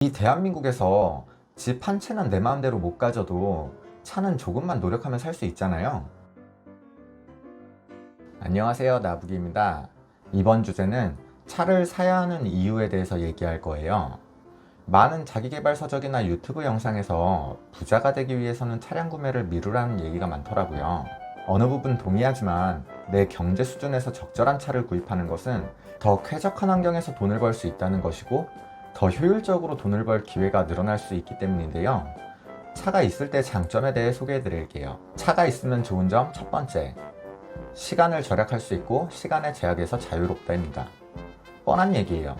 이 대한민국에서 집 한 채는 내 마음대로 못 가져도 차는 조금만 노력하면 살 수 있잖아요. 안녕하세요, 나부기입니다. 이번 주제는 차를 사야 하는 이유에 대해서 얘기할 거예요. 많은 자기계발 서적이나 유튜브 영상에서 부자가 되기 위해서는 차량 구매를 미루라는 얘기가 많더라고요. 어느 부분 동의하지만 내 경제 수준에서 적절한 차를 구입하는 것은 더 쾌적한 환경에서 돈을 벌 수 있다는 것이고, 더 효율적으로 돈을 벌 기회가 늘어날 수 있기 때문인데요. 차가 있을 때 장점에 대해 소개해 드릴게요. 차가 있으면 좋은 점 첫 번째, 시간을 절약할 수 있고 시간의 제약에서 자유롭다입니다. 뻔한 얘기예요.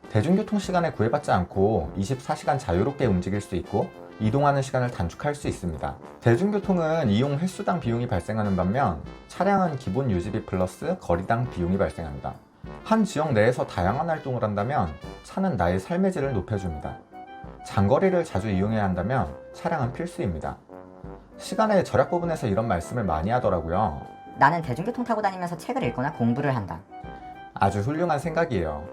대중교통 시간에 구애받지 않고 24시간 자유롭게 움직일 수 있고 이동하는 시간을 단축할 수 있습니다. 대중교통은 이용 횟수당 비용이 발생하는 반면 차량은 기본 유지비 플러스 거리당 비용이 발생합니다. 한 지역 내에서 다양한 활동을 한다면 차는 나의 삶의 질을 높여줍니다. 장거리를 자주 이용해야 한다면 차량은 필수입니다. 시간의 절약 부분에서 이런 말씀을 많이 하더라고요. 나는 대중교통 타고 다니면서 책을 읽거나 공부를 한다. 아주 훌륭한 생각이에요.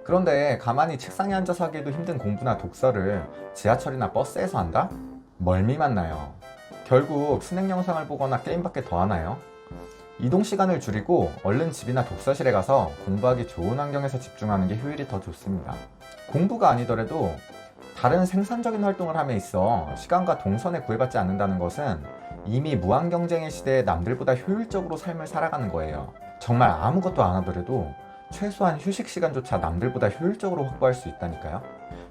그런데 가만히 책상에 앉아서 하기도 힘든 공부나 독서를 지하철이나 버스에서 한다? 멀미만 나요. 결국 스낵 영상을 보거나 게임밖에 더 하나요? 이동 시간을 줄이고 얼른 집이나 독서실에 가서 공부하기 좋은 환경에서 집중하는 게 효율이 더 좋습니다. 공부가 아니더라도 다른 생산적인 활동을 함에 있어 시간과 동선에 구애받지 않는다는 것은 이미 무한 경쟁의 시대에 남들보다 효율적으로 삶을 살아가는 거예요. 정말 아무것도 안 하더라도 최소한 휴식 시간조차 남들보다 효율적으로 확보할 수 있다니까요.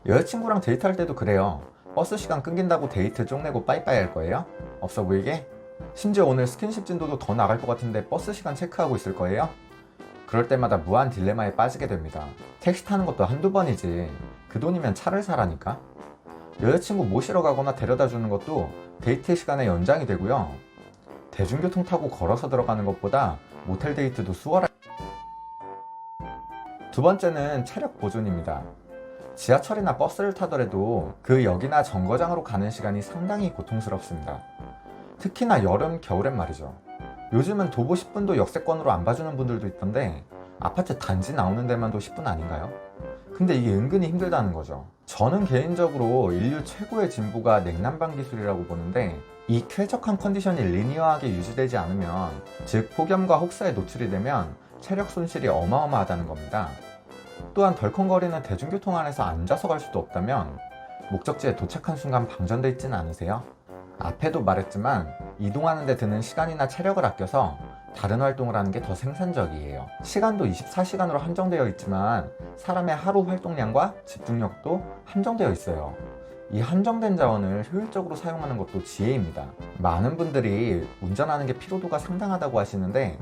여자친구랑 데이트할 때도 그래요. 버스 시간 끊긴다고 데이트 쪽내고 빠이빠이 할 거예요? 없어 보이게? 심지어 오늘 스킨십 진도도 더 나갈 것 같은데 버스 시간 체크하고 있을 거예요? 그럴 때마다 무한 딜레마에 빠지게 됩니다. 택시 타는 것도 한두 번이지 그 돈이면 차를 사라니까? 여자친구 모시러 가거나 데려다 주는 것도 데이트 시간의 연장이 되고요. 대중교통 타고 걸어서 들어가는 것보다 모텔 데이트도 수월할. 두 번째는 체력 보존입니다. 지하철이나 버스를 타더라도 그 역이나 정거장으로 가는 시간이 상당히 고통스럽습니다. 특히나 여름, 겨울엔 말이죠. 요즘은 도보 10분도 역세권으로 안 봐주는 분들도 있던데 아파트 단지 나오는 데만도 10분 아닌가요? 근데 이게 은근히 힘들다는 거죠. 저는 개인적으로 인류 최고의 진보가 냉난방 기술이라고 보는데, 이 쾌적한 컨디션이 리니어하게 유지되지 않으면, 즉 폭염과 혹사에 노출이 되면 체력 손실이 어마어마하다는 겁니다. 또한 덜컹거리는 대중교통 안에서 앉아서 갈 수도 없다면 목적지에 도착한 순간 방전돼 있지는 않으세요? 앞에도 말했지만 이동하는 데 드는 시간이나 체력을 아껴서 다른 활동을 하는 게 더 생산적이에요. 시간도 24시간으로 한정되어 있지만 사람의 하루 활동량과 집중력도 한정되어 있어요. 이 한정된 자원을 효율적으로 사용하는 것도 지혜입니다. 많은 분들이 운전하는 게 피로도가 상당하다고 하시는데,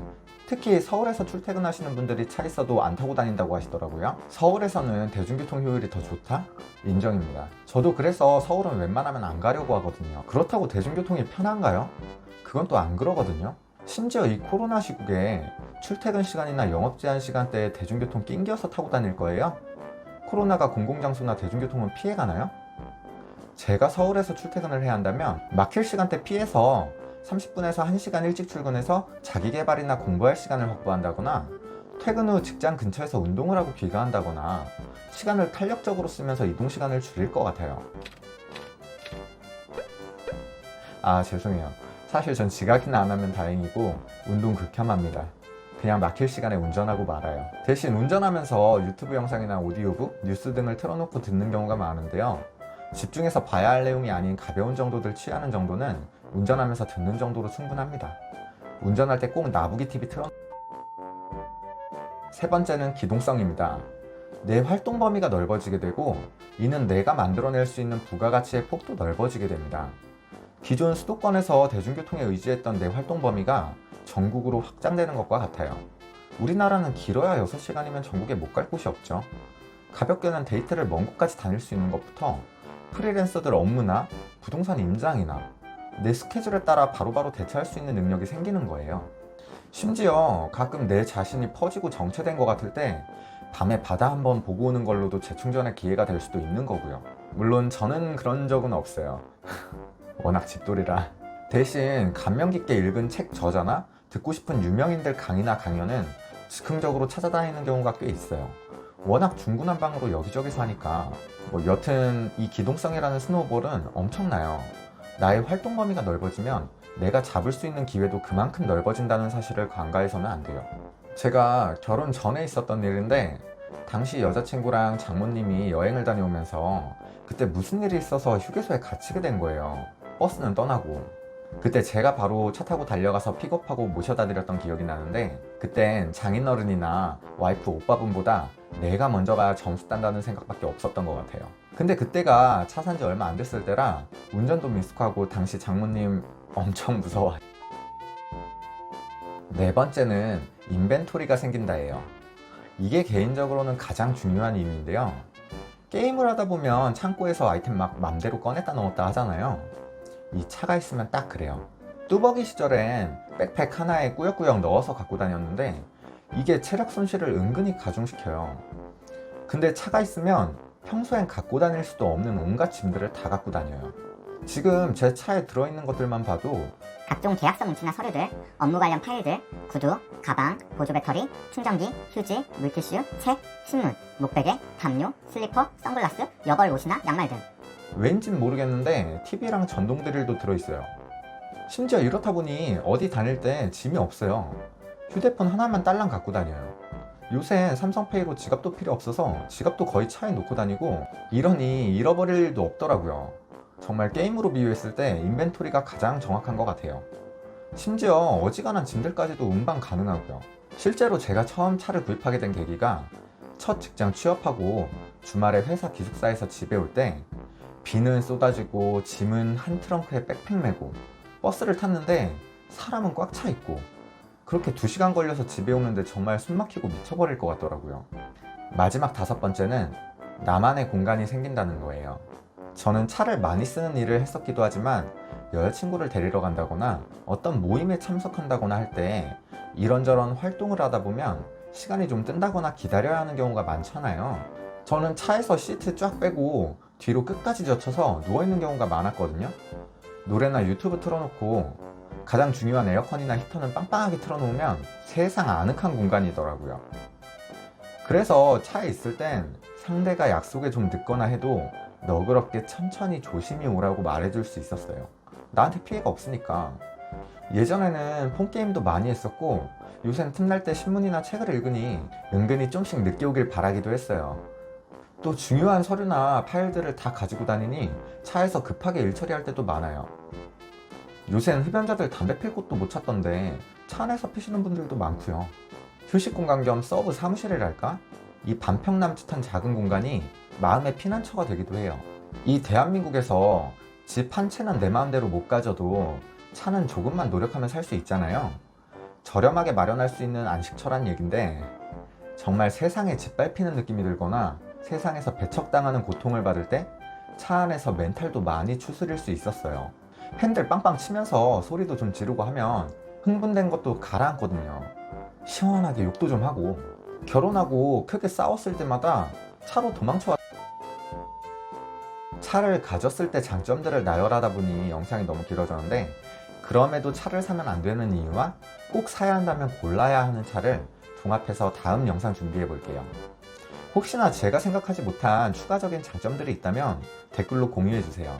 특히 서울에서 출퇴근하시는 분들이 차 있어도 안 타고 다닌다고 하시더라고요. 서울에서는 대중교통 효율이 더 좋다? 인정입니다. 저도 그래서 서울은 웬만하면 안 가려고 하거든요. 그렇다고 대중교통이 편한가요? 그건 또 안 그러거든요. 심지어 이 코로나 시국에 출퇴근 시간이나 영업 제한 시간대에 대중교통 낑겨서 타고 다닐 거예요? 코로나가 공공장소나 대중교통은 피해가나요? 제가 서울에서 출퇴근을 해야 한다면 막힐 시간대 피해서 30분에서 1시간 일찍 출근해서 자기계발이나 공부할 시간을 확보한다거나, 퇴근 후 직장 근처에서 운동을 하고 귀가한다거나 시간을 탄력적으로 쓰면서 이동 시간을 줄일 것 같아요. 죄송해요. 사실 전 지각이나 안 하면 다행이고 운동 극혐합니다. 그냥 막힐 시간에 운전하고 말아요. 대신 운전하면서 유튜브 영상이나 오디오북, 뉴스 등을 틀어놓고 듣는 경우가 많은데요. 집중해서 봐야 할 내용이 아닌 가벼운 정도들 취하는 정도는 운전하면서 듣는 정도로 충분합니다. 운전할 때 꼭 나부기 TV 틀어. 세 번째는 기동성입니다. 내 활동 범위가 넓어지게 되고, 이는 내가 만들어낼 수 있는 부가가치의 폭도 넓어지게 됩니다. 기존 수도권에서 대중교통에 의지했던 내 활동 범위가 전국으로 확장되는 것과 같아요. 우리나라는 길어야 6시간이면 전국에 못 갈 곳이 없죠. 가볍게는 데이트를 먼 곳까지 다닐 수 있는 것부터 프리랜서들 업무나 부동산 임장이나 내 스케줄에 따라 바로바로 대처할 수 있는 능력이 생기는 거예요. 심지어 가끔 내 자신이 퍼지고 정체된 것 같을 때 밤에 바다 한번 보고 오는 걸로도 재충전의 기회가 될 수도 있는 거고요. 물론 저는 그런 적은 없어요. 워낙 집돌이라. 대신 감명 깊게 읽은 책 저자나 듣고 싶은 유명인들 강의나 강연은 즉흥적으로 찾아다니는 경우가 꽤 있어요. 워낙 중구난방으로 여기저기서 하니까 여튼 이 기동성이라는 스노우볼은 엄청나요. 나의 활동 범위가 넓어지면 내가 잡을 수 있는 기회도 그만큼 넓어진다는 사실을 간과해서는 안 돼요. 제가 결혼 전에 있었던 일인데 당시 여자친구랑 장모님이 여행을 다녀오면서 그때 무슨 일이 있어서 휴게소에 갇히게 된 거예요. 버스는 떠나고. 그때 제가 바로 차 타고 달려가서 픽업하고 모셔다 드렸던 기억이 나는데 그땐 장인어른이나 와이프 오빠분보다 내가 먼저 가야 점수 딴다는 생각밖에 없었던 것 같아요. 근데 그때가 차 산 지 얼마 안 됐을 때라 운전도 미숙하고 당시 장모님 엄청 무서워. 네 번째는 인벤토리가 생긴다예요. 이게 개인적으로는 가장 중요한 의미인데요. 게임을 하다 보면 창고에서 아이템 막 맘대로 꺼냈다 넣었다 하잖아요. 이 차가 있으면 딱 그래요. 뚜벅이 시절엔 백팩 하나에 꾸역꾸역 넣어서 갖고 다녔는데 이게 체력 손실을 은근히 가중시켜요. 근데 차가 있으면 평소엔 갖고 다닐 수도 없는 온갖 짐들을 다 갖고 다녀요. 지금 제 차에 들어있는 것들만 봐도 각종 계약서 문치나 서류들, 업무 관련 파일들, 구두, 가방, 보조 배터리, 충전기, 휴지, 물티슈, 책, 신문, 목베개, 담요, 슬리퍼, 선글라스, 여벌 옷이나 양말 등. 왠진 모르겠는데 TV랑 전동 드릴도 들어있어요. 심지어 이렇다 보니 어디 다닐 때 짐이 없어요. 휴대폰 하나만 딸랑 갖고 다녀요. 요새 삼성페이로 지갑도 필요 없어서 지갑도 거의 차에 놓고 다니고 이러니 잃어버릴 일도 없더라고요. 정말 게임으로 비유했을 때 인벤토리가 가장 정확한 것 같아요. 심지어 어지간한 짐들까지도 운반 가능하고요. 실제로 제가 처음 차를 구입하게 된 계기가 첫 직장 취업하고 주말에 회사 기숙사에서 집에 올 때 비는 쏟아지고 짐은 한 트렁크에 백팩 메고 버스를 탔는데 사람은 꽉 차 있고 그렇게 2시간 걸려서 집에 오는데 정말 숨 막히고 미쳐버릴 것 같더라고요. 마지막 5번째는 나만의 공간이 생긴다는 거예요. 저는 차를 많이 쓰는 일을 했었기도 하지만 여자친구를 데리러 간다거나 어떤 모임에 참석한다거나 할 때 이런저런 활동을 하다 보면 시간이 좀 뜬다거나 기다려야 하는 경우가 많잖아요. 저는 차에서 시트 쫙 빼고 뒤로 끝까지 젖혀서 누워있는 경우가 많았거든요. 노래나 유튜브 틀어놓고 가장 중요한 에어컨이나 히터는 빵빵하게 틀어놓으면 세상 아늑한 공간이더라고요. 그래서 차에 있을 땐 상대가 약속에 좀 늦거나 해도 너그럽게 천천히 조심히 오라고 말해줄 수 있었어요. 나한테 피해가 없으니까. 예전에는 폰게임도 많이 했었고 요새는 틈날 때 신문이나 책을 읽으니 은근히 좀씩 늦게 오길 바라기도 했어요. 또 중요한 서류나 파일들을 다 가지고 다니니 차에서 급하게 일 처리할 때도 많아요. 요새는 흡연자들 담배 필 곳도 못 찾던데 차 안에서 피시는 분들도 많고요. 휴식 공간 겸 서브 사무실이랄까? 이 반평 남짓한 작은 공간이 마음의 피난처가 되기도 해요. 이 대한민국에서 집 한 채는 내 마음대로 못 가져도 차는 조금만 노력하면 살 수 있잖아요. 저렴하게 마련할 수 있는 안식처란 얘긴데 정말 세상에 짓밟히는 느낌이 들거나 세상에서 배척당하는 고통을 받을 때 차 안에서 멘탈도 많이 추스릴 수 있었어요. 핸들 빵빵 치면서 소리도 좀 지르고 하면 흥분된 것도 가라앉거든요. 시원하게 욕도 좀 하고. 결혼하고 크게 싸웠을 때마다 차로 도망쳐. 차를 가졌을 때 장점들을 나열하다 보니 영상이 너무 길어졌는데 그럼에도 차를 사면 안 되는 이유와 꼭 사야 한다면 골라야 하는 차를 종합해서 다음 영상 준비해 볼게요. 혹시나 제가 생각하지 못한 추가적인 장점들이 있다면 댓글로 공유해 주세요.